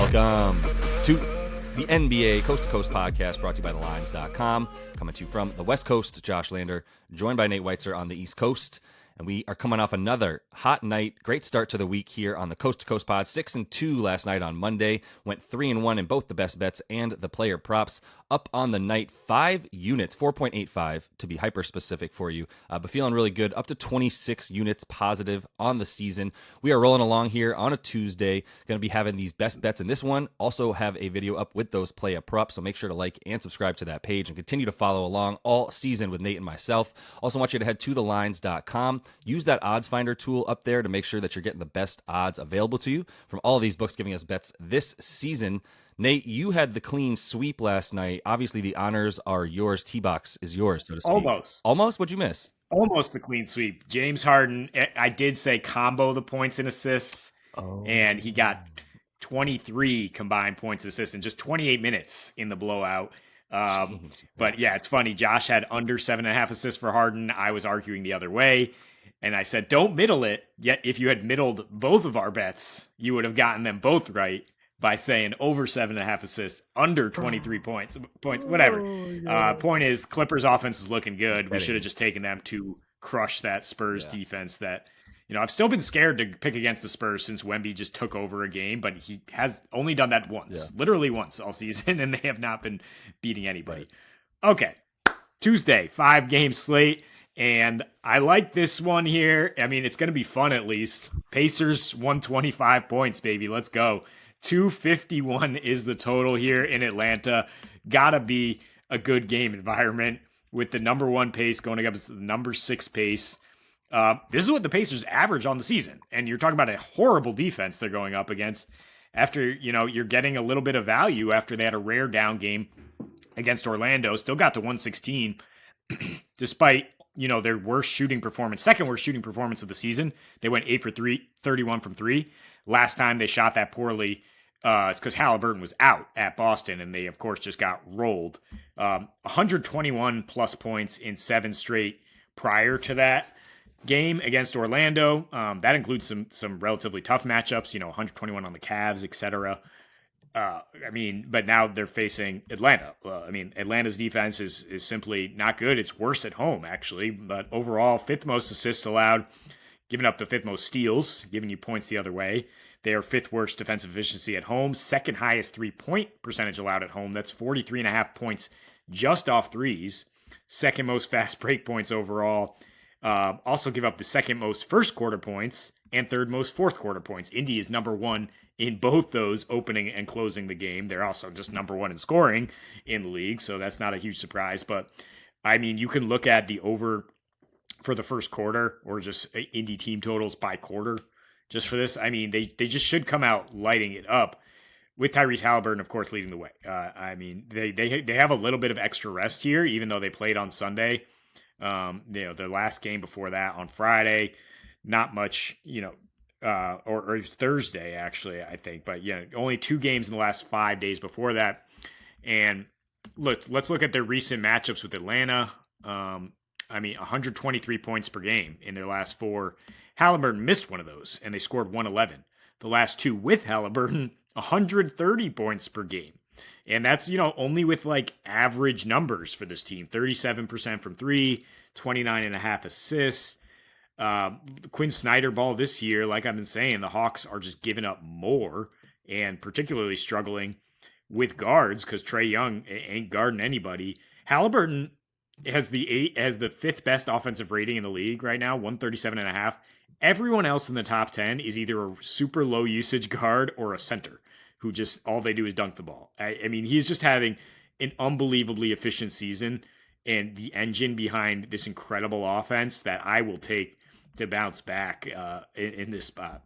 Welcome to the NBA Coast to Coast podcast brought to you by thelines.com. Coming to you from the West Coast, Josh Lander, joined by Nate Weitzer on the East Coast. And we are coming off another hot night. Great start to the week here on the Coast to Coast pod. 6-2 last night on Monday. Went 3-1 in both the best bets and the player props. Up on the night, 5 units, 4.85 to be hyper specific for you. But feeling really good. Up to 26 units positive on the season. We are rolling along here on a Tuesday. Going to be having these best bets in this one. Also have a video up with those player props. So make sure to like and subscribe to that page and continue to follow along all season with Nate and myself. Also want you to head to thelines.com. Use that odds finder tool up there to make sure that you're getting the best odds available to you from all of these books giving us bets this season. Nate, you had the clean sweep last night. Obviously, the honors are yours. T-Box is yours, so to speak. Almost? What'd you miss? Almost the clean sweep. James Harden, I did say combo the points and assists, and he got 23 combined points and assists in just 28 minutes in the blowout. But yeah, it's funny. Josh had under 7.5 assists for Harden. I was arguing the other way. And I said, don't middle it. Yet if you had middled both of our bets, you would have gotten them both right by saying over 7.5 assists, under 23 points, whatever. Point is, Clippers offense is looking good. We should have just taken them to crush that Spurs defense that, I've still been scared to pick against the Spurs since Wemby just took over a game, but he has only done that once, literally once all season, and they have not been beating anybody. Right. Okay, Tuesday, 5-game slate. And I like this one here. I mean, it's going to be fun at least. Pacers, 125 points, baby. Let's go. 251 is the total here in Atlanta. Gotta be a good game environment with the number 1 pace going up against the number 6 pace. This is what the Pacers average on the season. And you're talking about a horrible defense they're going up against after, you're getting a little bit of value after they had a rare down game against Orlando. Still got to 116 despite their worst shooting performance, second worst shooting performance of the season. They went 8 for 3, 31 from 3. Last time they shot that poorly, it's because Halliburton was out at Boston, and they, of course, just got rolled. 121 plus points in 7 straight prior to that game against Orlando. That includes some relatively tough matchups, 121 on the Cavs, etc. But now they're facing Atlanta. Atlanta's defense is simply not good. It's worse at home, actually. But overall, 5th most assists allowed, giving up the 5th most steals, giving you points the other way. They are 5th worst defensive efficiency at home, 2nd highest 3-point percentage allowed at home. That's 43.5 points just off threes. 2nd most fast break points overall. Also give up the 2nd most first quarter points and 3rd most fourth quarter points. Indy is number 1 in both those, opening and closing the game. They're also just number 1 in scoring in the league, so that's not a huge surprise. But, you can look at the over for the first quarter or just Indy team totals by quarter just for this. They just should come out lighting it up with Tyrese Halliburton, of course, leading the way. They have a little bit of extra rest here, even though they played on Sunday. Their last game before that on Friday, not much, or it was Thursday, actually, I think. But, only 2 games in the last 5 days before that. And let's look at their recent matchups with Atlanta. 123 points per game in their last 4. Halliburton missed one of those, and they scored 111. The last 2 with Halliburton, 130 points per game. And that's, only with average numbers for this team. 37% from 3, 29.5 assists. Quinn Snyder ball this year, like I've been saying, the Hawks are just giving up more and particularly struggling with guards because Trae Young ain't guarding anybody. Halliburton has the 5th best offensive rating in the league right now, 137.5. Everyone else in the top 10 is either a super low usage guard or a center who just all they do is dunk the ball. He's just having an unbelievably efficient season and the engine behind this incredible offense that I will take to bounce back in this spot.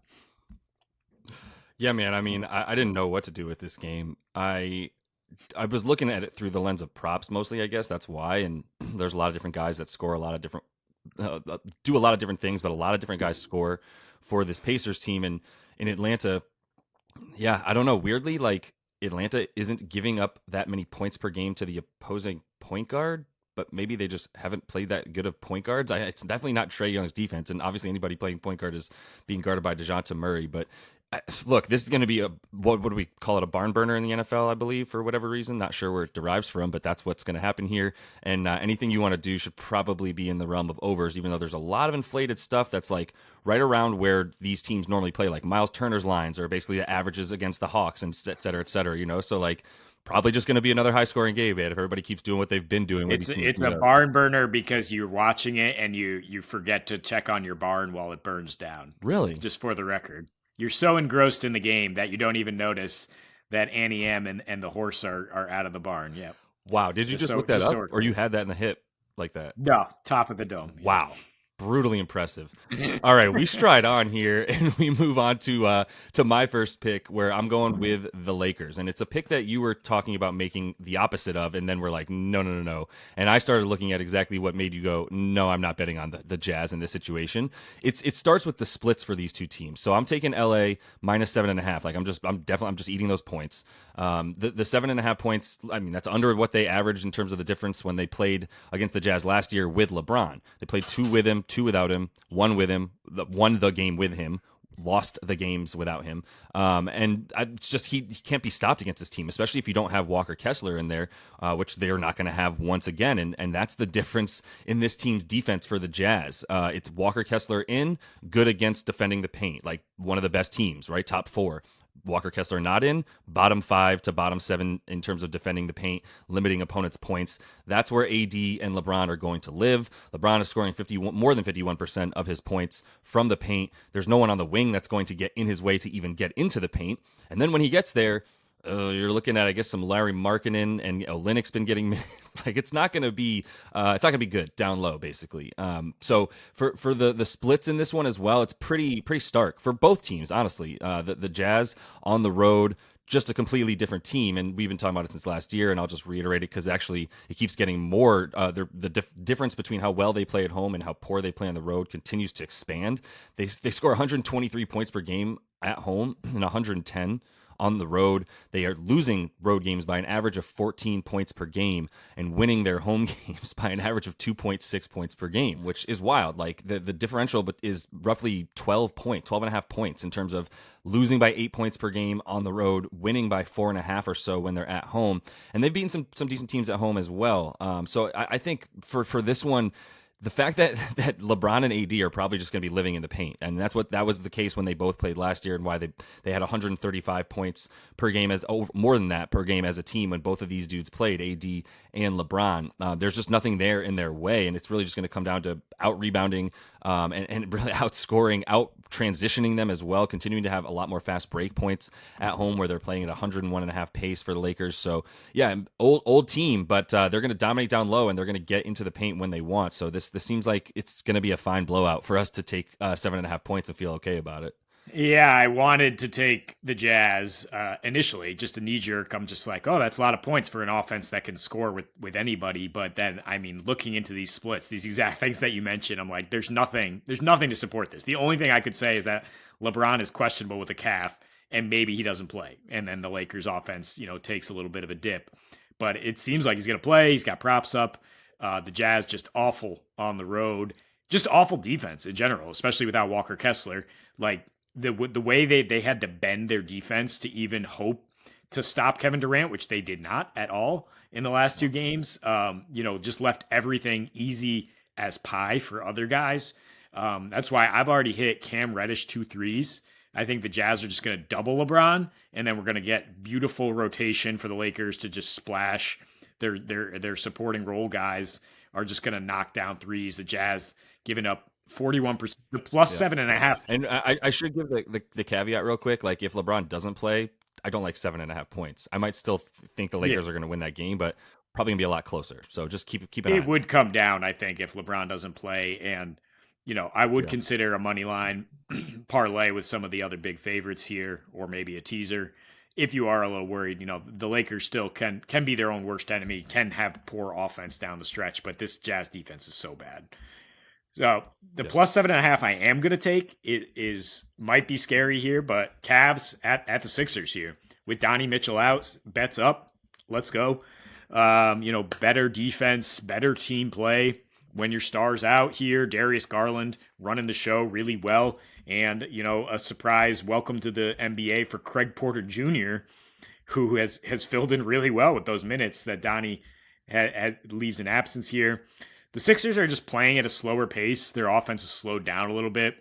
Yeah, man. I didn't know what to do with this game. I was looking at it through the lens of props mostly, I guess. That's why. And there's a lot of different guys that score a lot of different, do a lot of different things, but a lot of different guys score for this Pacers team. And in Atlanta, yeah, I don't know. Weirdly, Atlanta isn't giving up that many points per game to the opposing point guard, but maybe they just haven't played that good of point guards. It's definitely not Trae Young's defense, and obviously anybody playing point guard is being guarded by DeJounte Murray, but Look, this is going to be what do we call it? A barn burner in the NFL, I believe, for whatever reason. Not sure where it derives from, but that's what's going to happen here. And anything you want to do should probably be in the realm of overs, even though there's a lot of inflated stuff that's like right around where these teams normally play. Like Miles Turner's lines are basically the averages against the Hawks and et cetera, et cetera. So like probably just going to be another high scoring game, man. If everybody keeps doing what they've been doing, it's a barn burner because you're watching it and you forget to check on your barn while it burns down. Really, just for the record. You're so engrossed in the game that you don't even notice that Annie M and the horse are out of the barn. Yeah. Wow. Did you just look that up, or you had that in the hip like that? No, top of the dome. Yeah. Wow. Brutally impressive. All right, we stride on here and we move on to my first pick, where I'm going with the Lakers, and it's a pick that you were talking about making the opposite of, and then we're like, no, and I started looking at exactly what made you go, no, I'm not betting on the Jazz in this situation. It starts with the splits for these two teams, so I'm taking LA minus 7.5. Like I'm just eating those points. The 7.5 points, I mean, that's under what they averaged in terms of the difference when they played against the Jazz last year with LeBron. They played 2 with him, 2 without him, 1 with him, won the game with him, lost the games without him. It's just he can't be stopped against this team, especially if you don't have Walker Kessler in there, which they're not going to have once again. And that's the difference in this team's defense for the Jazz. It's Walker Kessler in, good against defending the paint, like one of the best teams, right? Top 4. Walker Kessler not in, bottom 5 to bottom 7 in terms of defending the paint, limiting opponents' points. That's where AD and LeBron are going to live. LeBron is scoring more than 51% of his points from the paint. There's no one on the wing that's going to get in his way to even get into the paint. And then when he gets there, you're looking at, I guess, some Larry Markkinen and Olynyk's been getting like it's not going to be good down low, basically. So for the splits in this one as well, it's pretty stark for both teams, honestly. The Jazz on the road, just a completely different team, and we've been talking about it since last year, and I'll just reiterate it because actually it keeps getting more. The difference between how well they play at home and how poor they play on the road continues to expand. They score 123 points per game at home and 110 on the road. They are losing road games by an average of 14 points per game and winning their home games by an average of 2.6 points per game, which is wild. Like the differential is roughly 12 and a half points in terms of losing by 8 points per game on the road, winning by 4.5 or so when they're at home. And they've beaten some decent teams at home as well. So I think for this one, the fact that LeBron and AD are probably just going to be living in the paint, and that was the case when they both played last year, and why they had 135 points per game, more than that per game as a team when both of these dudes played, AD and LeBron. There's just nothing there in their way, and it's really just going to come down to out rebounding and really outscoring, out transitioning them as well, continuing to have a lot more fast break points at home where they're playing at 101.5 pace for the Lakers. So yeah, old team, but they're going to dominate down low and they're going to get into the paint when they want. So this seems like it's going to be a fine blowout for us to take 7.5 points and feel okay about it. Yeah, I wanted to take the Jazz initially, just a knee jerk. I'm just like, oh, that's a lot of points for an offense that can score with anybody. But then, I mean, looking into these splits, these exact things that you mentioned, I'm like, there's nothing to support this. The only thing I could say is that LeBron is questionable with a calf, and maybe he doesn't play, and then the Lakers offense, takes a little bit of a dip. But it seems like he's going to play. He's got props up. The Jazz just awful on the road, just awful defense in general, especially without Walker Kessler. Like, the way they had to bend their defense to even hope to stop Kevin Durant, which they did not at all in the last 2 games, just left everything easy as pie for other guys. That's why I've already hit Cam Reddish 2 threes. I think the Jazz are just going to double LeBron, and then we're going to get beautiful rotation for the Lakers to just splash. Their supporting role guys are just going to knock down threes. The Jazz giving up 41%, the plus 7.5. And I should give the caveat real quick. Like, if LeBron doesn't play, I don't like 7.5 points. I might still think the Lakers are going to win that game, but probably gonna be a lot closer. So just keep an eye. It would come down, I think, if LeBron doesn't play, and I would consider a money line parlay with some of the other big favorites here, or maybe a teaser. If you are a little worried, the Lakers still can be their own worst enemy, can have poor offense down the stretch, but this Jazz defense is so bad. So the plus 7.5 I am going to take. It might be scary here, but Cavs at the Sixers here with Donnie Mitchell out, bets up. Let's go. Better defense, better team play. when your star's out here, Darius Garland running the show really well. And, a surprise welcome to the NBA for Craig Porter Jr., who has filled in really well with those minutes that Donnie leaves in absence here. The Sixers are just playing at a slower pace. Their offense has slowed down a little bit.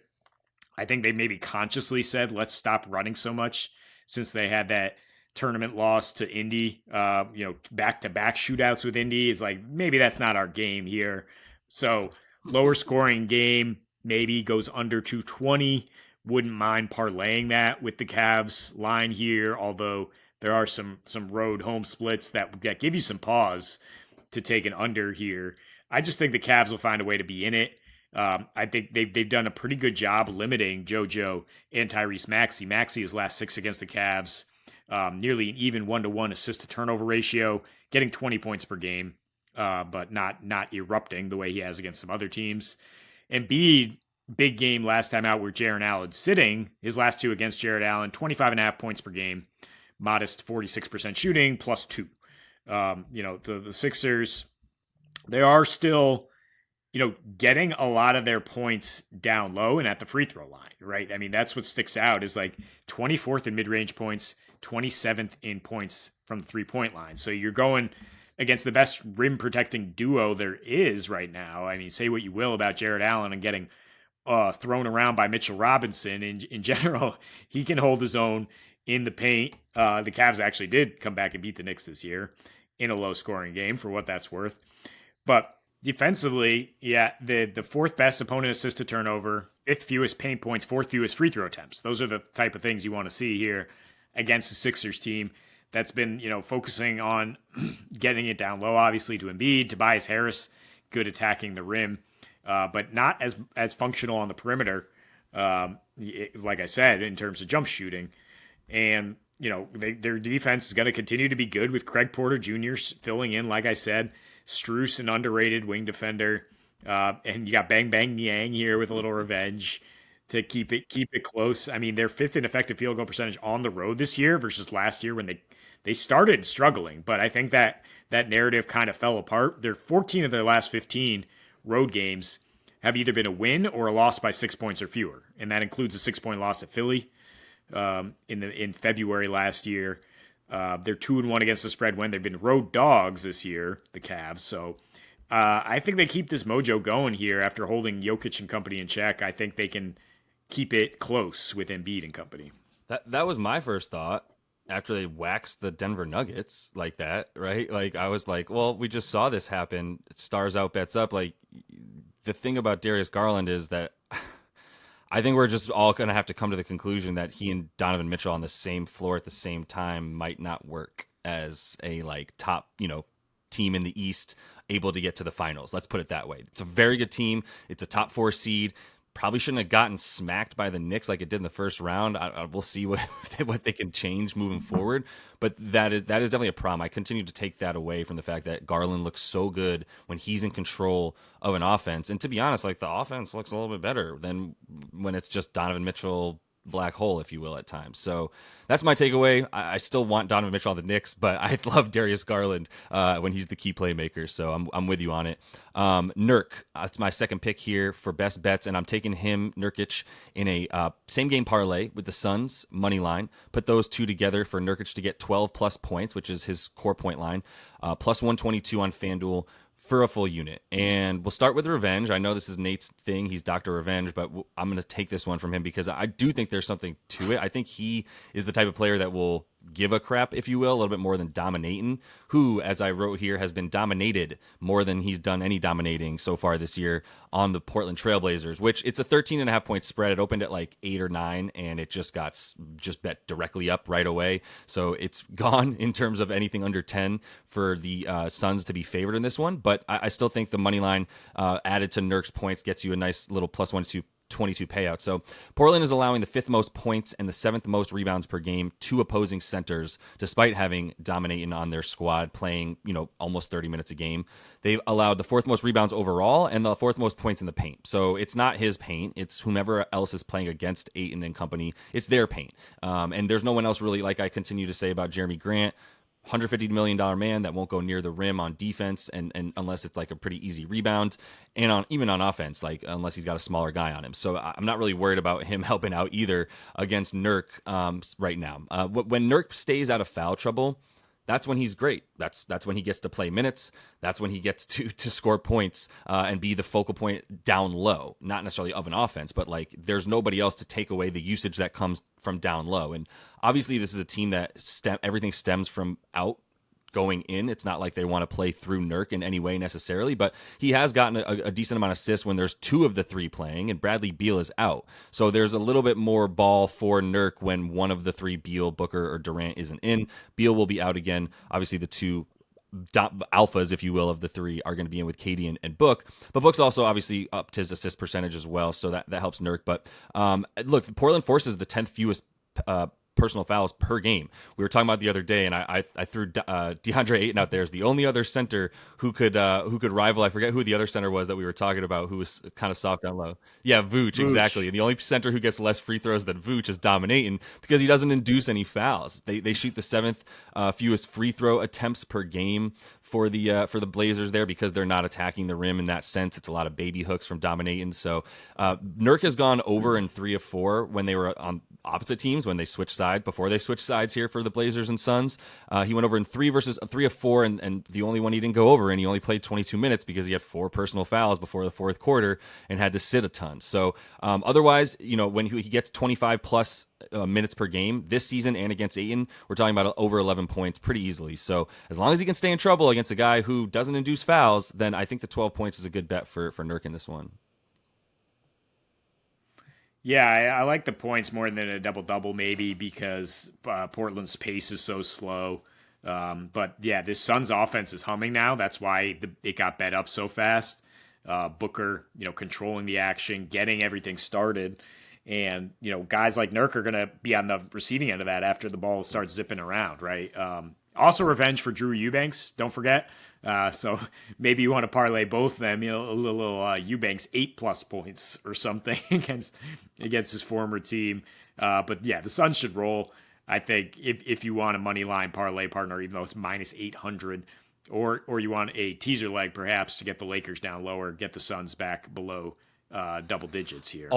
I think they maybe consciously said, let's stop running so much since they had that tournament loss to Indy. Back-to-back shootouts with Indy is like, maybe that's not our game here. So lower scoring game, maybe goes under 220. Wouldn't mind parlaying that with the Cavs line here, although there are some road home splits that give you some pause to take an under here. I just think the Cavs will find a way to be in it. I think they've done a pretty good job limiting JoJo and Tyrese Maxey. Maxey's last 6 against the Cavs, nearly an even 1-to-1 assist-to-turnover ratio, getting 20 points per game, but not erupting the way he has against some other teams. Embiid, big game last time out where Jarrett Allen's sitting. His last 2 against Jarrett Allen, 25.5 points per game, modest 46% shooting, +2. The Sixers, they are still, getting a lot of their points down low and at the free throw line, right? I mean, that's what sticks out is like 24th in mid-range points, 27th in points from the three-point line. So you're going against the best rim protecting duo there is right now. I mean, say what you will about Jarrett Allen and getting thrown around by Mitchell Robinson. In general, he can hold his own in the paint. The Cavs actually did come back and beat the Knicks this year in a low-scoring game, for what that's worth. But defensively, the fourth best opponent assist to turnover, 5th fewest paint points, 4th fewest free throw attempts. Those are the type of things you want to see here against the Sixers team that's been, focusing on getting it down low, obviously, to Embiid. Tobias Harris, good attacking the rim, but not as functional on the perimeter, like I said, in terms of jump shooting. And, their defense is going to continue to be good with Craig Porter Jr. filling in, like I said. Strus, an underrated wing defender, and you got Bang Bang Niang here with a little revenge to keep it close. I mean, they're 5th in effective field goal percentage on the road this year versus last year when they started struggling. But I think that narrative kind of fell apart. They're 14 of their last 15 road games have either been a win or a loss by 6 points or fewer, and that includes a 6-point loss at Philly in February last year. They're 2-1 against the spread when they've been road dogs this year, the Cavs. So I think they keep this mojo going here after holding Jokic and company in check. I think they can keep it close with Embiid and company. That was my first thought after they waxed the Denver Nuggets like that, right? Like, I was like, well, we just saw this happen. Stars out, bets up. Like, the thing about Darius Garland is that I think we're just all going to have to come to the conclusion that he and Donovan Mitchell on the same floor at the same time might not work as a top, team in the East able to get to the finals. Let's put it that way. It's a very good team. It's a top 4 seed. Probably shouldn't have gotten smacked by the Knicks like it did in the first round. We'll see what they can change moving forward. But that is definitely a problem. I continue to take that away from the fact that Garland looks so good when he's in control of an offense. And to be honest, the offense looks a little bit better than when it's just Donovan Mitchell black hole, if you will, at times. So that's my takeaway. I still want Donovan Mitchell on the Knicks, but I love Darius Garland when he's the key playmaker. So I'm with you on it. Nurk, that's my second pick here for best bets, and I'm taking him, Nurkic, in a same game parlay with the Suns money line. Put those two together for Nurkic to get 12 plus points, which is his core point line, plus 122 on FanDuel for a full unit. And we'll start with revenge. I know this is Nate's thing. He's Dr. Revenge, but I'm going to take this one from him because I do think there's something to it. I think he is the type of player that will give a crap, if you will, a little bit more than dominating, who, as I wrote here, has been dominated more than he's done any dominating so far this year on the Portland Trailblazers, which it's a 13.5 point spread. It opened at 8 or 9, and it just got bet directly up right away. So it's gone in terms of anything under 10 for the Suns to be favored in this one. But I still think the money line added to Nurk's points gets you a nice little plus 122 payout. So Portland is allowing the 5th most points and the 7th most rebounds per game to opposing centers, despite having dominating on their squad playing, almost 30 minutes a game. They've allowed the 4th most rebounds overall and the 4th most points in the paint. So it's not his paint. It's whomever else is playing against Ayton and company. It's their paint. And there's no one else really, like I continue to say about Jeremy Grant, $150 million man that won't go near the rim on defense, and unless it's like a pretty easy rebound, and even on offense, like unless he's got a smaller guy on him. So I'm not really worried about him helping out either against Nurk right now. When Nurk stays out of foul trouble, that's when he's great. That's when he gets to play minutes. That's when he gets to score points and be the focal point down low, not necessarily of an offense, but like there's nobody else to take away the usage that comes from down low. And obviously, this is a team that everything stems from out going in. It's not like they want to play through Nurk in any way necessarily, but he has gotten a decent amount of assists when there's 2 of the 3 playing, and Bradley Beal is out. So there's a little bit more ball for Nurk when one of the 3, Beal, Booker, or Durant, isn't in. Beal will be out again. Obviously, the 2 alphas, if you will, of the 3 are going to be in with KD and Book. But Book's also obviously upped his assist percentage as well, so that helps Nurk. But look, Portland forces the 10th fewest personal fouls per game. We were talking about the other day, and I threw DeAndre Ayton out there as the only other center who could rival. I forget who the other center was that we were talking about, who was kind of soft down low. Yeah, Vooch, exactly. And the only center who gets less free throws than Vooch is Dom Ayton because he doesn't induce any fouls. They shoot the 7th fewest free throw attempts per game for the Blazers there because they're not attacking the rim in that sense. It's a lot of baby hooks from dominating. So Nurk has gone over in 3 of 4 when they were on opposite teams, when they switched sides, before they switched sides here for the Blazers and Suns. He went over in 3 of 4, and the only one he didn't go over, and he only played 22 minutes because he had 4 personal fouls before the 4th quarter and had to sit a ton. So otherwise, when he gets 25 plus minutes per game this season and against Ayton, we're talking about over 11 points pretty easily. So as long as he can stay in trouble against a guy who doesn't induce fouls, then I think the 12 points is a good bet for Nurk in this one. Yeah, I like the points more than a double-double maybe because Portland's pace is so slow. But yeah, this Suns offense is humming now. That's why it got bet up so fast. Booker, controlling the action, getting everything started. And, guys like Nurk are going to be on the receiving end of that after the ball starts zipping around, right? Also revenge for Drew Eubanks, don't forget. So maybe you want to parlay both of them, a little Eubanks 8+ points or something against his former team. But yeah, the Suns should roll. I think if you want a money line parlay partner, even though it's minus 800, or you want a teaser leg perhaps to get the Lakers down lower, get the Suns back below double digits here.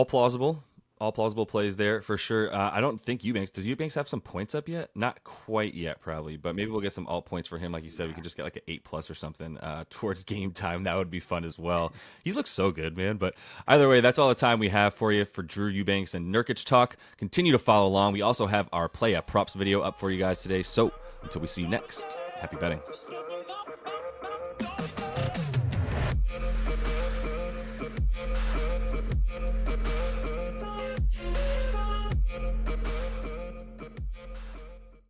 All plausible plays there for sure. I don't think does Eubanks have some points up yet? Not quite yet, probably, but maybe we'll get some alt points for him. Like you said, we could just get like an 8+ or something towards game time. That would be fun as well. He looks so good, man. But either way, that's all the time we have for you for Drew Eubanks and Nurkic talk. Continue to follow along. We also have our play at props video up for you guys today. So until we see you next, happy betting.